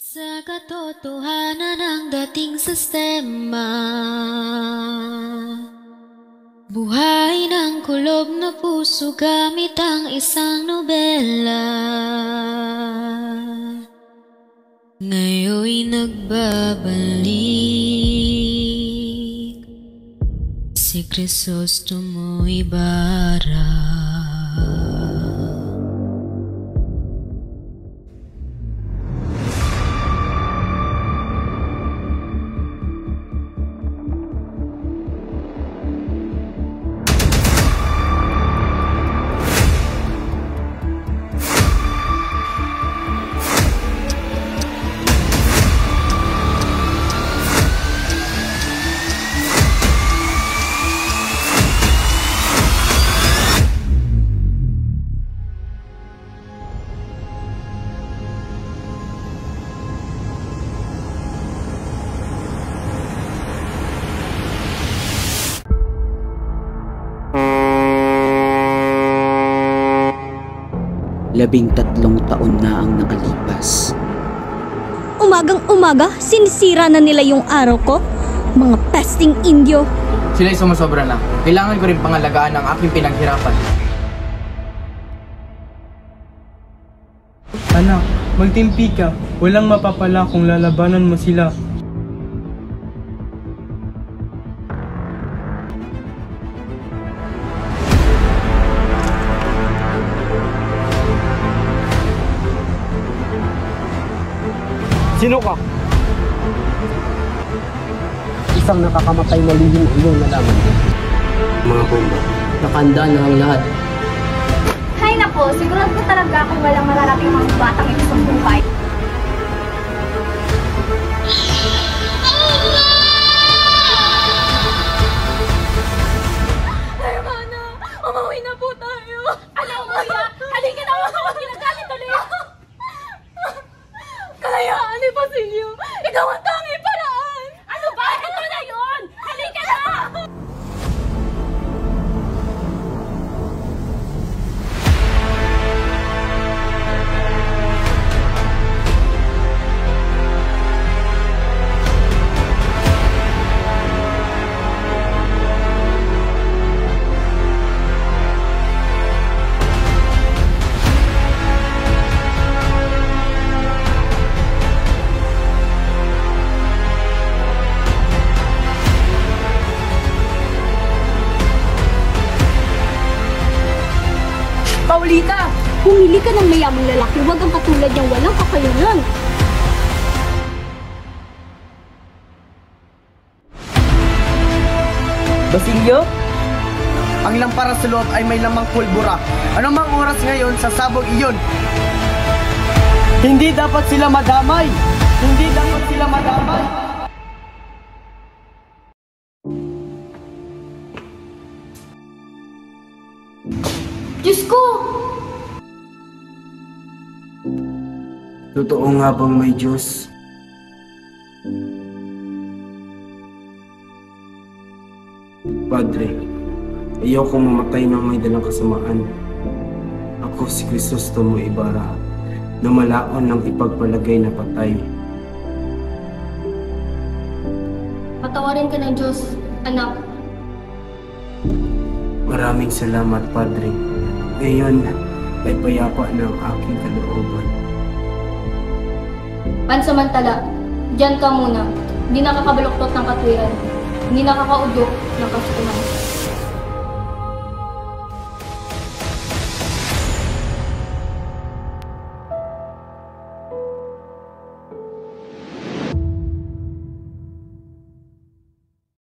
Sa katotohanan ng dating sistema, buhay ng kulob na puso gamit ang isang nobela. Ngayon'y nagbabalik si Crisostomo Ibarra. Labing-tatlong taon na ang nakalipas. Umagang-umaga, sinisira na nila yung araw ko. Mga pesting Indio. Sila'y sumusobra na. Kailangan ko rin pangalagaan ang aking pinaghirapan. Anak, magtimpi ka. Walang mapapala kung lalabanan mo sila. Sino ka? Isang nakakamatay na lihim ang iyong nalaman. Mga bomba, nakandaan na ang lahat. Hay nako, sigurado ko talaga kung walang mararating mga batang ito sa buhay. Hermana, umuwi na po tayo. Ano umuya? Halika na ako kung ginagalit ulit. Kalayaan ni Basilio. Ikaw ang tanging paraan. Ano ba? Ito na yun! Halika na! Paulita, pumili ka ng mayamang lalaki. Huwag ang katulad niyang walang kakayanan. Basilio? Ang lampara sa loob ay may lamang pulbura. Ano mang oras ngayon sa sabog iyon? Hindi dapat sila madamay! Hindi dapat sila madamay! Diyos ko! Totoo nga bang may Diyos? Padre, ayoko mamatay ng may dalang kasamaan. Ako si Crisostomo Ibarra, na malaon ng ipagpalagay na patay. Patawarin ka ng Diyos, anak. Maraming salamat, Padre. Ngayon ay payapa ng aking kalooban. Pansamantala, diyan ka muna. Hindi nakakabaluktot ng katwiran. Hindi nakakaudyok ng kasukuman.